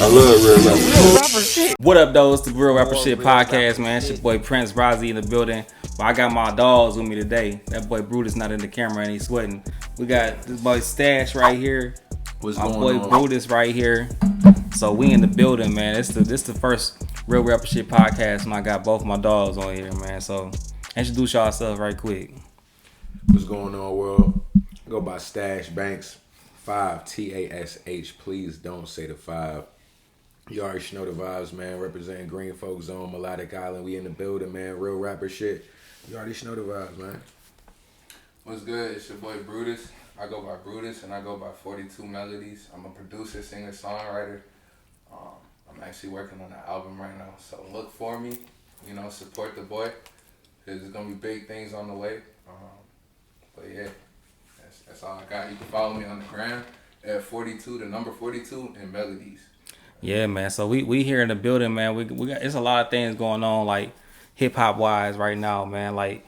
I love real rapper shit. What up, though? It's the Real Rapper Shit podcast, man. It's your boy Prince RAZI in the building. But I got my dogs with me today. That boy Brutus not in the camera and he's sweating. We got this boy Stash right here. What's my going boy on? Brutus right here. So we in the building, man. This the first Real Rapper Shit podcast, and I got both my dogs on here, man. So introduce yourself right quick. What's going on, world? I go by Stash Banks 5 TASH. Please don't say the 5. You already know the vibes, man. Representing Green Folk Zone, Melodic Island. We in the building, man. Real rapper shit. You already know the vibes, man. What's good? It's your boy Brutus. I go by Brutus and I go by 42 Melodies. I'm a producer, singer, songwriter. I'm actually working on an album right now, so look for me. You know, support the boy. There's gonna be big things on the way. But yeah, that's all I got. You can follow me on the gram at 42, the number 42, and Melodies. Yeah, man. So we here in the building, man. We got it's a lot of things going on, like hip hop wise right now, man. Like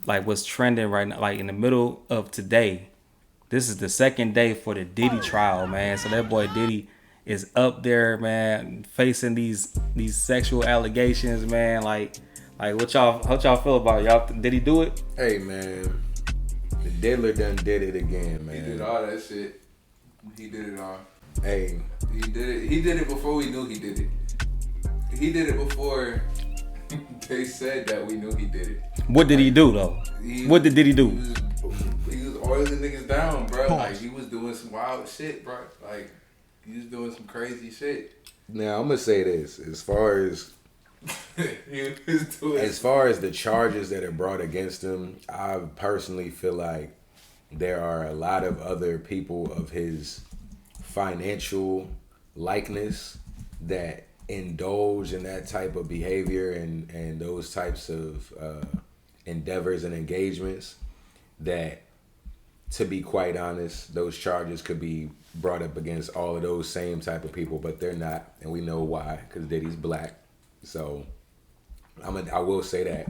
what's trending right now, like in the middle of today. This is the second day for the Diddy trial, man. So that boy Diddy is up there, man, facing these sexual allegations, man. Like what y'all feel about it? Y'all, did he do it? Hey, man. The diddler done did it again, man. He did all that shit. He did it all. Hey. He did it before we knew he did it. He did it before they said that we knew he did it. What did he do, though? What did Diddy do? He was oiling niggas down, bro. Like, he was doing some wild shit, bro. Like, he was doing some crazy shit. Now, I'm going to say this. As far as the charges that are brought against him, I personally feel like there are a lot of other people of his financial likeness that indulge in that type of behavior and those types of endeavors and engagements that, to be quite honest, those charges could be brought up against all of those same type of people, but they're not, and we know why, because Diddy's black. So I will say that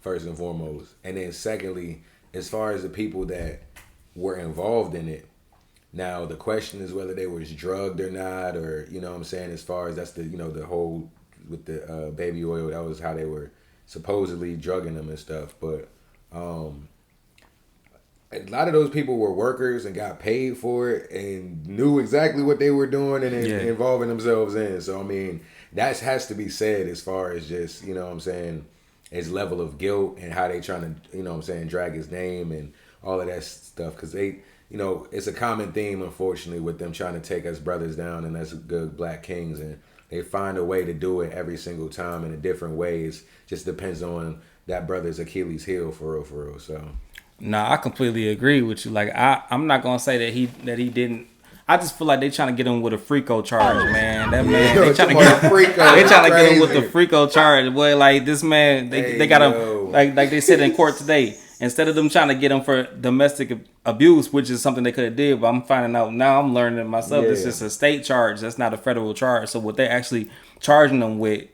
first and foremost. And then secondly, as far as the people that were involved in it, now the question is whether they was drugged or not, or, you know what I'm saying, as far as that's the, you know, the whole with the baby oil, that was how they were supposedly drugging them and stuff. But a lot of those people were workers and got paid for it and knew exactly what they were doing and involving themselves in. So, I mean, that has to be said as far as just, you know what I'm saying, his level of guilt and how they trying to, you know what I'm saying, drag his name and all of that stuff. Because they, you know, it's a common theme, unfortunately, with them trying to take us brothers down and us good black kings. And they find a way to do it every single time in a different ways. Just depends on that brother's Achilles heel, for real. So. Nah, I completely agree with you. Like I'm not gonna say that he didn't. I just feel like they trying to get him with a FRICO charge, man. That man, they trying to get him with the FRICO charge. Boy, like this man, they got him like they said in court today. Instead of them trying to get him for domestic abuse, which is something they could have did, but I'm finding out now. I'm learning myself. This is a state charge. That's not a federal charge. So what they're actually charging him with,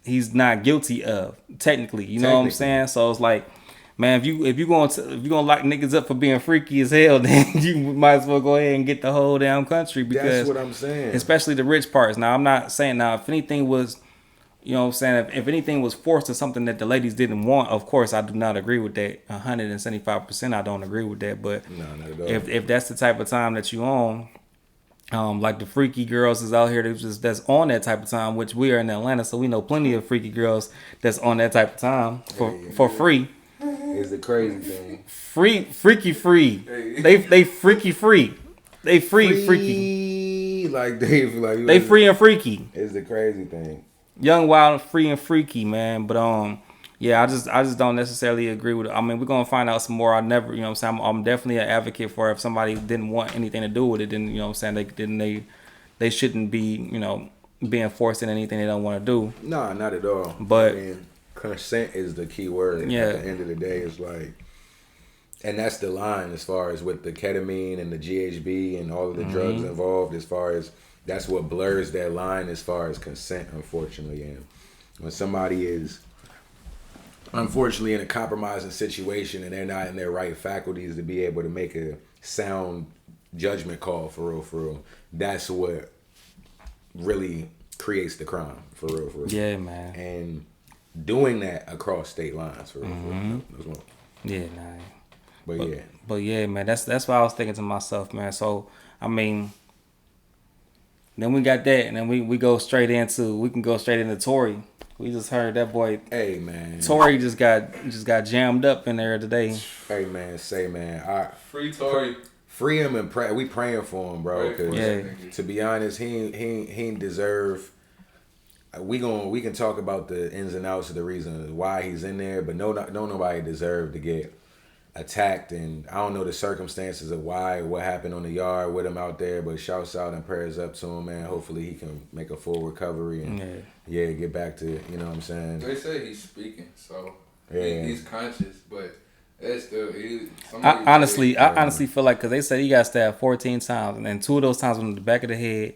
he's not guilty of technically. You know what I'm saying? So it's like, man, if you gonna lock niggas up for being freaky as hell, then you might as well go ahead and get the whole damn country, because that's what I'm saying. Especially the rich parts. Now I'm not saying if anything was, you know what I'm saying, if anything was forced to something that the ladies didn't want, of course I do not agree with that. 175% I don't agree with that. But no, not at all. If that's the type of time that you on, like the freaky girls is out here that's on that type of time, which we are in Atlanta, so we know plenty of freaky girls that's on that type of time for free. Is the crazy thing. Freaky. They freaky free. They freaky. Like they free and freaky. Is the crazy thing. Young, wild, free and freaky, man. But yeah, I just don't necessarily agree with it. I mean, we're gonna find out some more. I never, you know what I'm saying, I'm definitely an advocate for if somebody didn't want anything to do with it, then, you know what I'm saying, they shouldn't be, you know, being forced in anything they don't want to do. No, not at all. But I mean, consent is the key word. Yeah. At the end of the day, it's like, and that's the line as far as with the ketamine and the GHB and all of the drugs involved, as far as that's what blurs that line as far as consent, unfortunately. And when somebody is unfortunately in a compromising situation and they're not in their right faculties to be able to make a sound judgment call for real, that's what really creates the crime for real, for real. Yeah, man. And doing that across state lines for real, for real. That's one. Yeah, nah. But But yeah, man, that's what I was thinking to myself, man. So I mean, then we got that, and then we can go straight into Tory. We just heard that boy. Hey man, Tory just got jammed up in there today. Hey man, Free Tory. Free him and pray. We praying for him, bro. Cause Yeah. to be honest, he ain't deserve. We can talk about the ins and outs of the reason why he's in there, but don't nobody deserve to get attacked, and I don't know the circumstances of what happened on the yard with him out there, but shouts out and prayers up to him, man. Hopefully he can make a full recovery and get back to, you know what I'm saying. They say he's speaking, so yeah. he's conscious, but it's still I honestly feel like, because they said he got stabbed 14 times, and then 2 of those times were in the back of the head,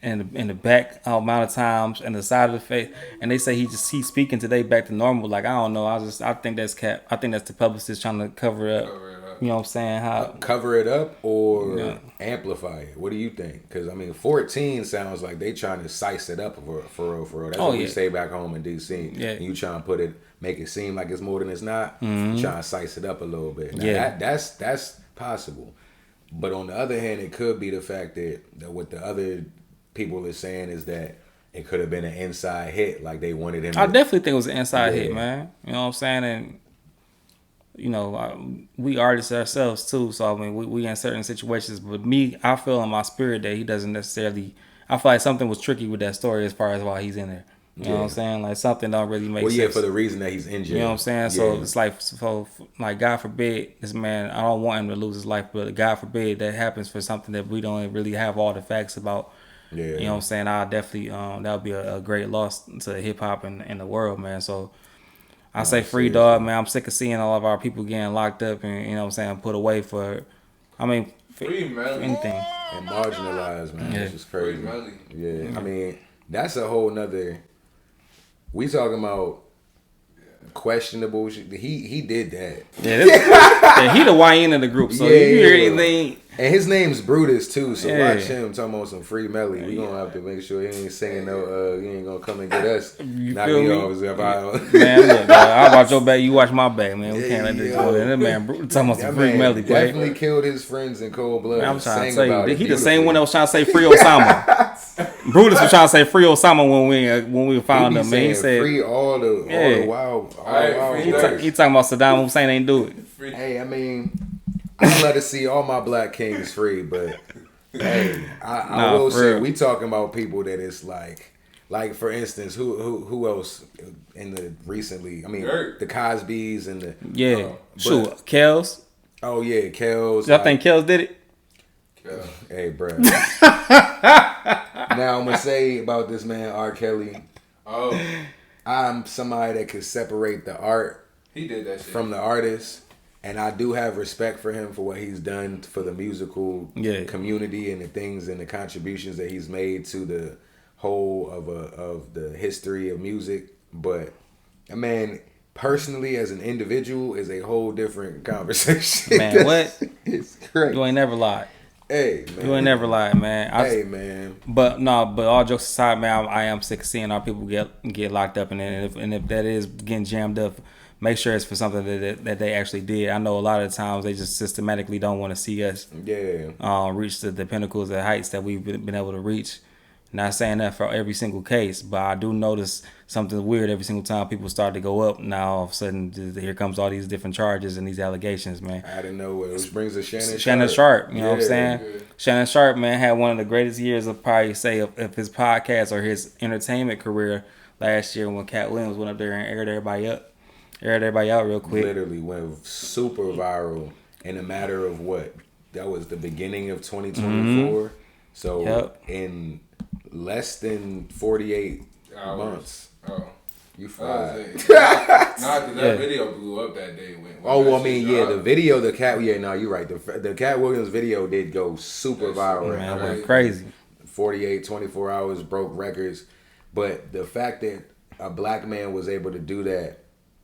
and in the back amount of times, and the side of the face, and they say he's speaking today back to normal. Like, I don't know, I think that's cap. I think that's the publicist trying to cover it up. You know what I'm saying? How cover it up or amplify it? What do you think? Because I mean, 14 sounds like they trying to size it up for real. That's what we say back home in DC. Yeah, and you trying to make it seem like it's more than it's not. You trying to size it up a little bit. Now, that's possible. But on the other hand, it could be the fact that what the other people are saying is that it could have been an inside hit, like they wanted him. I definitely think it was an inside hit, man. You know what I'm saying? And you know, we artists ourselves too, so I mean, we in certain situations. But me, I feel in my spirit that he doesn't necessarily. I feel like something was tricky with that story as far as why he's in there. You know what I'm saying? Like, something don't really make sense. Well, yeah, for the reason that he's in jail. You know what I'm saying? So it's like, God forbid, this man, I don't want him to lose his life, but God forbid that happens for something that we don't really have all the facts about. Yeah. You know what I'm saying? I definitely, that would be a great loss to hip hop and the world, man. So I say free dog, man. I'm sick of seeing all of our people getting locked up and, you know what I'm saying, put away for anything. And marginalized, man. This is crazy. Yeah. I mean, that's a whole nother. We talking about questionable shit. He did that. Yeah, he the YN of the group. So if you hear anything. And his name's Brutus too, so watch him talking about some free melly. We gonna have to make sure he ain't singing he ain't gonna come and get us. Knock me off if I man, look, bro, I watch your back, you watch my back, man. We can't let this go there. That man Brutus talking about some free melly, boy. Definitely killed his friends in cold blood. Man, I'm trying to tell you, he the same one that was trying to say free Osama. Brutus was trying to say free Osama when we found him, man. He said free all the wild. He talking about Saddam Hussein ain't do it. Hey, I mean, I'd love to see all my black kings free, but hey, I will say we talking about people that it's like for instance, who else in the recently? I mean, the Cosbys and the Kels. Oh yeah, Kels. Y'all think Kels did it? Hey, bro. Now I'm gonna say about this man R. Kelly. Oh, I'm somebody that could separate the art. He did that shit from the artist. And I do have respect for him for what he's done for the musical community and the things and the contributions that he's made to the whole of the history of music. But, man, personally, as an individual, is a whole different conversation. Man, what? It's crazy. You ain't never lied. Hey, man. You ain't never lied, man. Man. But all jokes aside, man, I am sick of seeing our people get locked up, and if that is getting jammed up, make sure it's for something that they actually did. I know a lot of times they just systematically don't want to see us reach the pinnacles, the heights that we've been able to reach. Not saying that for every single case, but I do notice something weird every single time people start to go up. Now all of a sudden, here comes all these different charges and these allegations, man. I didn't know which brings us Shannon Sharpe. You know what I'm saying? Yeah. Shannon Sharpe, man, had one of the greatest years of probably say of his podcast or his entertainment career last year when Cat Williams went up there and aired everybody out real quick. Literally went super viral in a matter of what? That was the beginning of 2024. So in less than 48 months. Oh. You fried. That video blew up that day. The video, you're right. The Cat Williams video did go super viral. Man, it went crazy. 48, 24 hours, broke records. But the fact that a black man was able to do that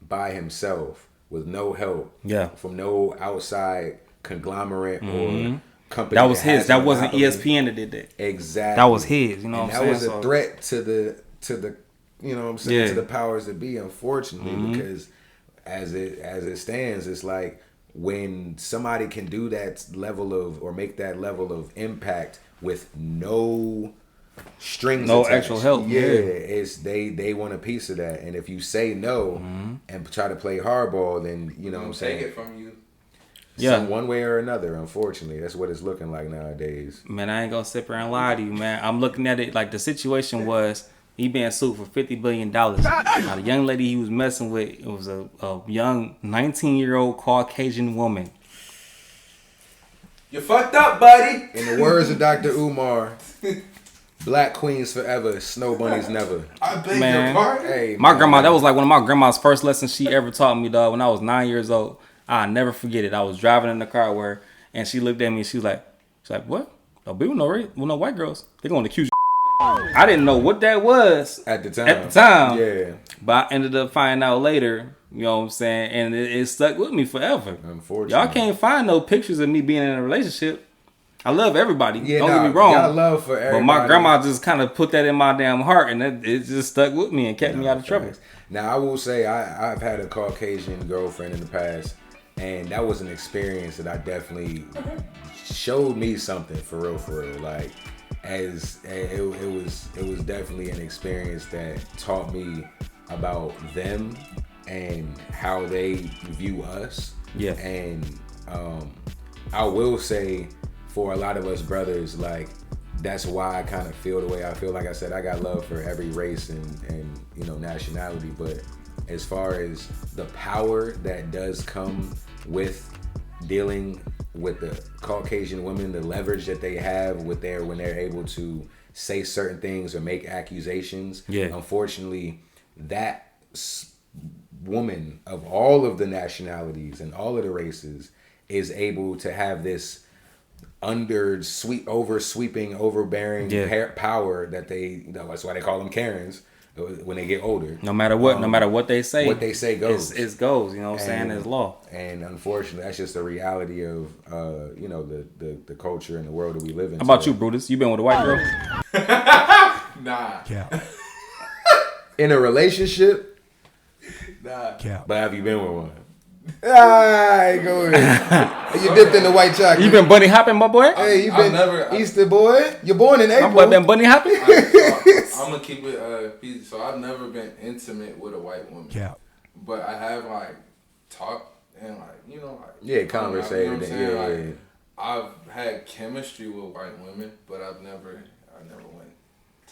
by himself with no help from no outside conglomerate or company. That was his. That wasn't ESPN that did that. Exactly. That was his. You know what I'm saying? That was a threat to the you know what I'm saying, to the powers that be, unfortunately, because as it stands, it's like when somebody can do that level of, or make that level of impact with no strings no attached. actual help. It's they want a piece of that, and if you say no and try to play hardball, then you know what I'm saying, take it from you. One way or another. Unfortunately, that's what it's looking like nowadays. Man, I ain't gonna sit there and lie to you, man. I'm looking at it like the situation was he being sued for $50 billion. Now, the young lady he was messing with, it was a young 19-year-old Caucasian woman. You fucked up, buddy. In the words of Dr. Umar, black queens forever, snow bunnies never. I beg your pardon. Hey, my grandma, that was like one of my grandma's first lessons she ever taught me, dog. When I was 9 years old, I'll never forget it. I was driving in the car with her, and she looked at me and she was like, what? Oh, we with no white girls. They're going to accuse you. I didn't know what that was at the time. Yeah. But I ended up finding out later, you know what I'm saying? And it stuck with me forever. Unfortunately. Y'all can't find no pictures of me being in a relationship. I love everybody. Yeah, don't get me wrong. Y'all love for everybody. But my grandma just kind of put that in my damn heart, and it just stuck with me and kept me out of trouble. Now, I will say I've had a Caucasian girlfriend in the past, and that was an experience that I definitely showed me something for real. Like, as it was definitely an experience that taught me about them and how they view us. Yeah. And I will say, for a lot of us brothers, like, that's why I kind of feel the way I feel. Like I said, I got love for every race and you know, nationality, but as far as the power that does come with dealing with the Caucasian women, the leverage that they have when they're able to say certain things or make accusations. Yeah. Unfortunately, that woman of all of the nationalities and all of the races is able to have this oversweeping, overbearing power that that's why they call them Karens when they get older. No matter what they say. What they say goes. It goes, you know what I'm saying? It's law. And unfortunately, that's just the reality of, you know, the culture and the world that we live in. How about you, Brutus? You been with a white girl? Nah. Yeah. In a relationship? Nah. Yeah. But have you been with one? Alright, go ahead. You dipped in the white chocolate. You been bunny hopping, my boy? Hey, you been Easter boy? You're born in April. My boy been bunny hopping? I'm gonna keep it PG. So I've never been intimate with a white woman. Yeah. But I have like talked and like, you know, like conversated. You know what I'm saying? Yeah. I've had chemistry with white women, but I never went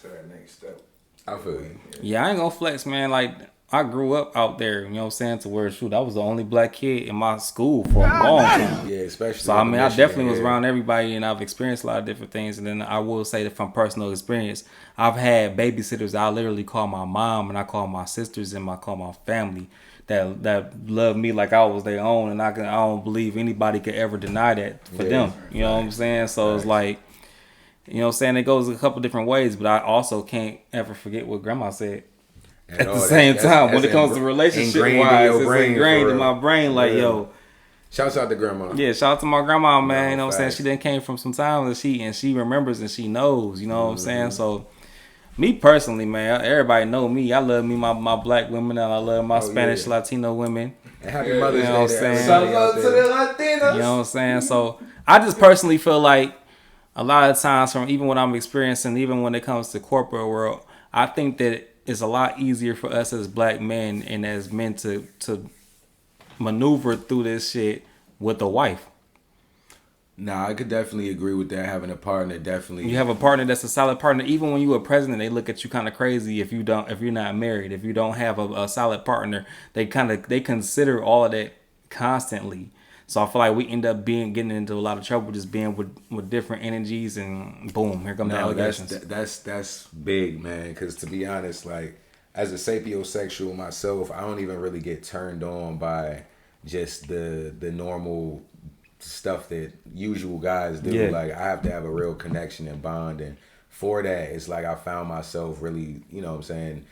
to that next step. I feel you. Yeah, I ain't gonna flex, man. Like, I grew up out there, you know what I'm saying, to where, shoot, I was the only black kid in my school for a long time. Yeah, especially. So, I mean, I definitely was around everybody, and I've experienced a lot of different things. And then I will say that from personal experience, I've had babysitters I literally call my mom, and I call my sisters, and I call my family that love me like I was their own. And I don't believe anybody could ever deny that for them. You know what I'm saying? So, it's like, you know what I'm saying, it goes a couple different ways, but I also can't ever forget what grandma said. At the same time, when it comes to relationship wise, it's ingrained in my brain. Like, yo, shouts out to grandma. Yeah, shout out to my grandma, man. You know what I'm saying? She then came from some time and she remembers and she knows. You know what I'm saying? So, me personally, man, everybody know me. I love me my black women, and I love my Spanish Latino women. And happy Mother's Day. You know what I'm saying? Shout to the Latinos. You know what I'm saying? So, I just personally feel like a lot of times, from even what I'm experiencing, even when it comes to corporate world, I think that it's a lot easier for us as black men and as men to maneuver through this shit with a wife. Nah, I could definitely agree with that. Having a partner, definitely. You have a partner that's a solid partner. Even when you a president, they look at you kind of crazy if you're not married. If you don't have a solid partner, they consider all of that constantly. So I feel like we end up getting into a lot of trouble just being with different energies, and boom, here come the allegations. That's big, man. Because to be honest, like, as a sapiosexual myself, I don't even really get turned on by just the normal stuff that usual guys do. Yeah. Like, I have to have a real connection and bond, and for that, it's like I found myself really, you know what I'm saying,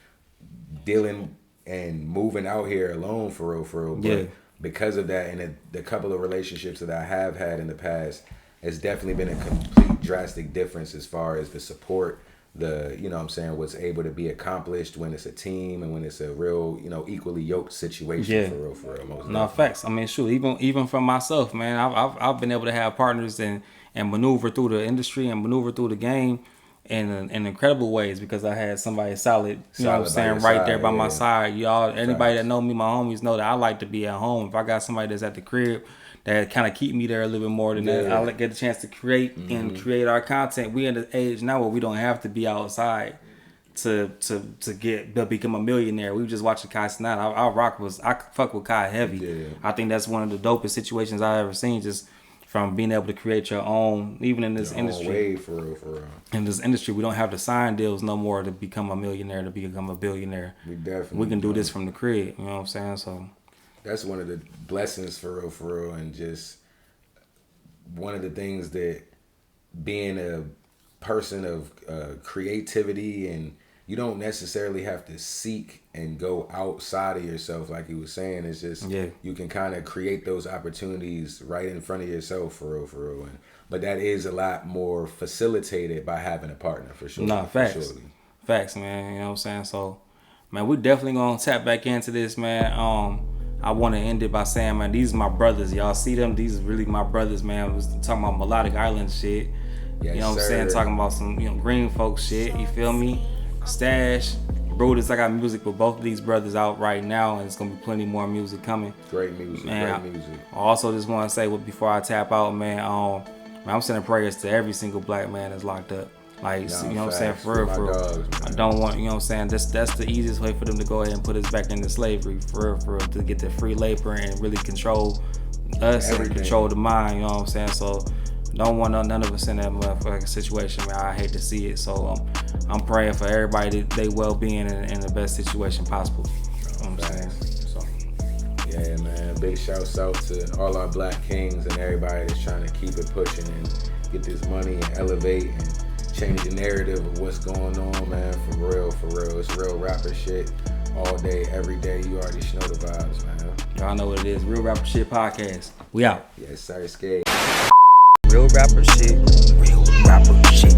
dealing and moving out here alone for real. But because of that, and the couple of relationships that I have had in the past, it's definitely been a complete drastic difference as far as the support, the, you know what I'm saying, what's able to be accomplished when it's a team and when it's a real, you know, equally yoked situation. For real, most no, facts. I mean, shoot, even for myself, man, I've been able to have partners and maneuver through the industry and maneuver through the game in incredible ways because I had somebody solid, you know what I'm saying, right there by my side. Y'all, anybody that know me, my homies know that I like to be at home. If I got somebody that's at the crib that kind of keep me there a little bit more than that, I get a chance to create and create our content. We in the age now where we don't have to be outside to become a millionaire. We just watching Kai Cenat. I fuck with Kai heavy. Yeah. I think that's one of the dopest situations I ever seen. Just from being able to create your own, even in this industry. Way, for real. In this industry, we don't have to sign deals no more to become a millionaire, to become a billionaire. We can do this from the crib. You know what I'm saying? So that's one of the blessings for real, and just one of the things that being a person of creativity, and you don't necessarily have to seek and go outside of yourself like he was saying. It's just you can kind of create those opportunities right in front of yourself for real. But that is a lot more facilitated by having a partner for sure. Nah, facts. Facts, man. You know what I'm saying? So, man, we definitely gonna tap back into this, man. I want to end it by saying, man, these are my brothers. Y'all see them? These are really my brothers, man. I was talking about Melodic Island shit. Yes, you know what I'm saying? Talking about some, you know, green folks shit. You feel me? Stash, Brutus. I got music with both of these brothers out right now, and it's gonna be plenty more music coming. Great music, man. Great music. I also just want to say, before I tap out, man, I'm sending prayers to every single black man that's locked up. Like, you know what I'm saying? For real. Dogs, I don't want, you know what I'm saying? That's the easiest way for them to go ahead and put us back into slavery, for real, to get the free labor and really control us and control the mind, you know what I'm saying? So, don't want none of us in that motherfucking situation, man. I hate to see it. So, I'm praying for everybody, they well-being in the best situation possible. You know what I'm saying? So, yeah, man. Big shouts out to all our black kings and everybody that's trying to keep it pushing and get this money and elevate and change the narrative of what's going on, man. For real. It's real rapper shit all day, every day. You already know the vibes, man. Y'all know what it is. Real Rapper Shit Podcast. We out. Yes, sir. Skate. Real rapper shit. Real rapper shit.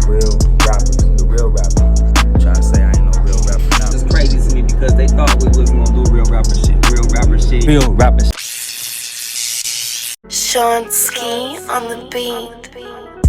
Real rappers. The real rapper. I'm trying to say I ain't no real rapper now. It's crazy to me because they thought we wasn't gonna do real rapper shit. Real rapper shit. Real rapper shit. Shanski on the beat.